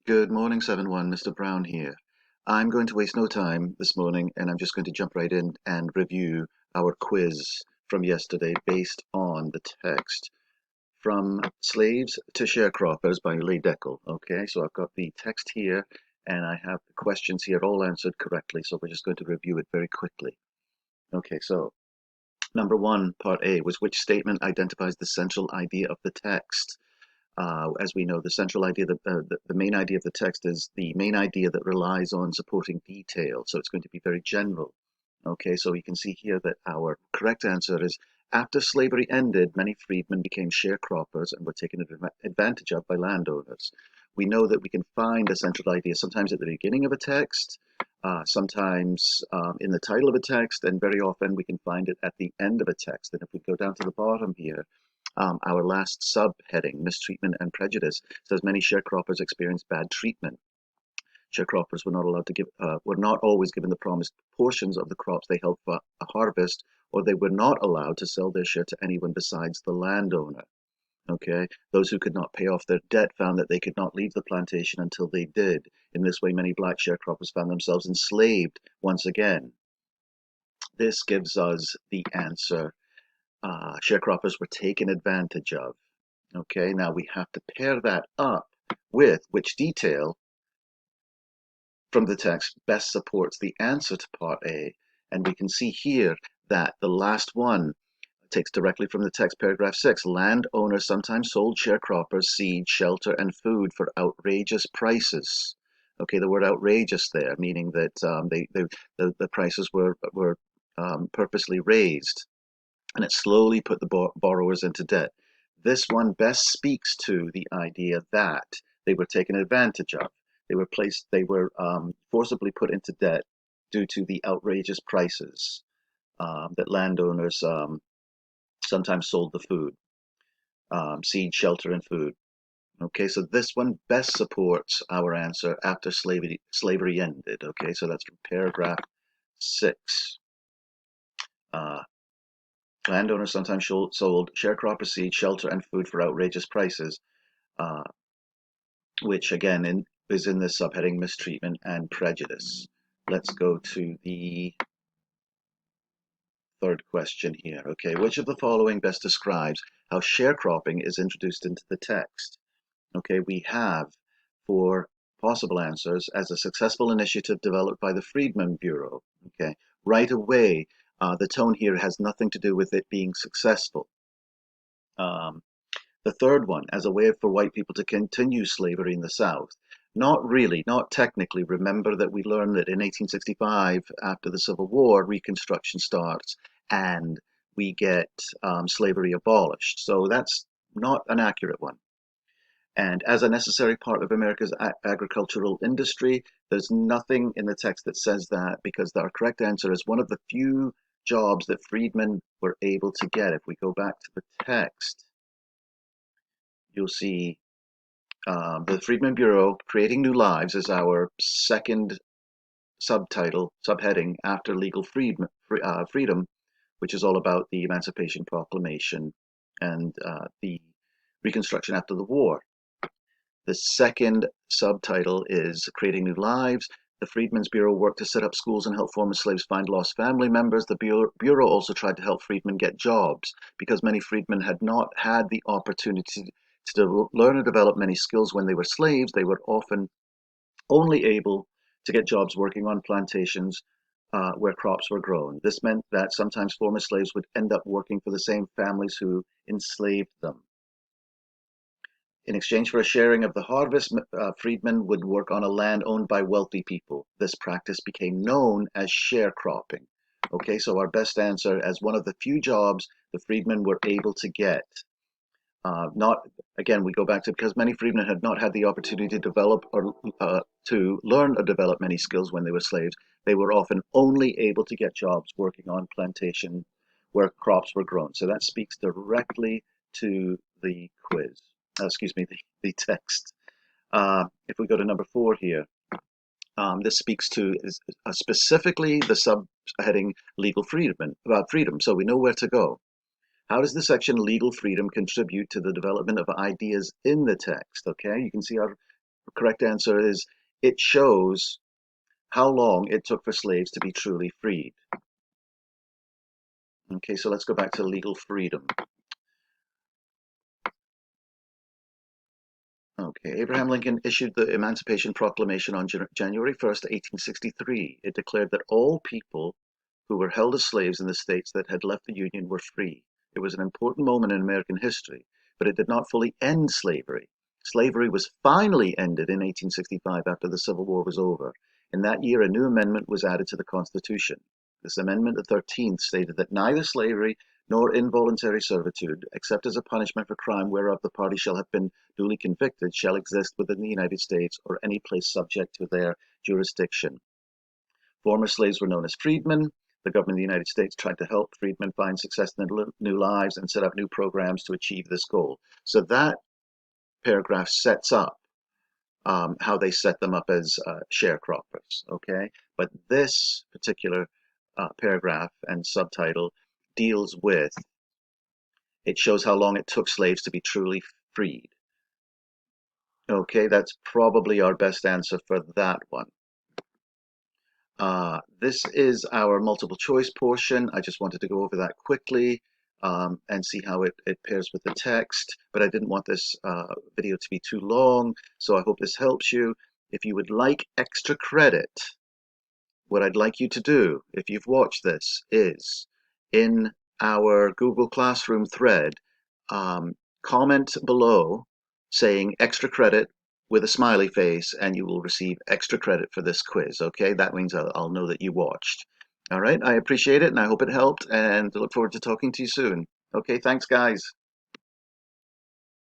Good morning, 7-1, Mr. Brown here. I'm going to waste no time this morning and I'm just going to jump right in and review our quiz from yesterday based on the text From Slaves to Sharecroppers by Lee Deckel. Okay, so I've got the text here and I have the questions here all answered correctly, so we're just going to review it very quickly. Okay, so number one, part A, was which statement identifies the central idea of the text? As we know, the central idea, the main idea of the text is the main idea that relies on supporting detail. So it's going to be very general. Okay, so you can see here that our correct answer is after slavery ended, many freedmen became sharecroppers and were taken advantage of by landowners. We know that we can find a central idea sometimes at the beginning of a text, sometimes in the title of a text, and very often we can find it at the end of a text. And if we go down to the bottom here, our last subheading, mistreatment and prejudice, says many sharecroppers experienced bad treatment. Sharecroppers were not always given the promised portions of the crops they held for a harvest, or they were not allowed to sell their share to anyone besides the landowner. Okay, those who could not pay off their debt found that they could not leave the plantation until they did. In this way, many black sharecroppers found themselves enslaved once again. This gives us the answer. Sharecroppers were taken advantage of. Okay, now we have to pair that up with which detail from the text best supports the answer to part A. And we can see here that the last one takes directly from the text, paragraph 6. Landowners sometimes sold sharecroppers seed, shelter, and food for outrageous prices. Okay, the word outrageous there, meaning that the prices were purposely raised, and it slowly put the borrowers into debt. This one best speaks to the idea that they were taken advantage of. They were forcibly put into debt due to the outrageous prices that landowners sometimes sold the food, seed, shelter, and food. Okay, so this one best supports our answer after slavery ended. Okay, so that's from paragraph 6. Uh, Landowners sometimes sold sharecropper seed, shelter, and food for outrageous prices, uh, which again is in this subheading mistreatment and prejudice. Let's go to the third question here. Okay, which of the following best describes how sharecropping is introduced into the text? Okay, we have four possible answers as a successful initiative developed by the Freedmen Bureau. Okay, right away, the tone here has nothing to do with it being successful. The third one, as a way for white people to continue slavery in the South. Not really, not technically. Remember that we learned that in 1865, after the Civil War, Reconstruction starts and we get slavery abolished. So that's not an accurate one. And as a necessary part of America's agricultural industry, there's nothing in the text that says that, because our correct answer is one of the few jobs that freedmen were able to get. If we go back to the text, you'll see the Freedmen Bureau, Creating New Lives, is our second subheading after legal freedom, which is all about the Emancipation Proclamation and the Reconstruction after the war. The second subtitle is Creating New Lives. The Freedmen's Bureau worked to set up schools and help former slaves find lost family members. The Bureau also tried to help freedmen get jobs, because many freedmen had not had the opportunity to learn and develop many skills when they were slaves. They were often only able to get jobs working on plantations where crops were grown. This meant that sometimes former slaves would end up working for the same families who enslaved them. In exchange for a sharing of the harvest, freedmen would work on a land owned by wealthy people. This practice became known as sharecropping. Okay, so our best answer, as one of the few jobs the freedmen were able to get. Not again, we go back to because many freedmen had not had the opportunity to develop or to learn or develop many skills when they were slaves. They were often only able to get jobs working on plantation where crops were grown. So that speaks directly to the quiz. Excuse me, the text. If we go to number 4 here, this speaks to specifically the subheading legal freedom. So we know where to go. How does the section legal freedom contribute to the development of ideas in the text? Okay, you can see our Correct answer is it shows how long it took for slaves to be truly freed. Okay, so let's go back to legal freedom. Okay, Abraham Lincoln issued the Emancipation Proclamation on January 1st, 1863. It declared that all people who were held as slaves in the states that had left the Union were free. It was an important moment in American history, but it did not fully end slavery. Slavery was finally ended in 1865 after the Civil War was over. In that year, a new amendment was added to the Constitution. This amendment, the 13th, stated that neither slavery nor involuntary servitude, except as a punishment for crime whereof the party shall have been duly convicted, shall exist within the United States or any place subject to their jurisdiction. Former slaves were known as freedmen. The government of the United States tried to help freedmen find success in their new lives and set up new programs to achieve this goal. So that paragraph sets up how they set them up as sharecroppers, okay? But this particular paragraph and subtitle deals with, it shows how long it took slaves to be truly freed. Okay, that's probably our best answer for that one. This is our multiple choice portion. I just wanted to go over that quickly and see how it pairs with the text, but I didn't want this video to be too long, so I hope this helps you. If you would like extra credit, what I'd like you to do, if you've watched this, is in our Google Classroom thread, comment below saying extra credit with a smiley face, and you will receive extra credit for this quiz. Okay, that means I'll know that you watched. All right, I appreciate it, and I hope it helped, and I look forward to talking to you soon. Okay, thanks, guys.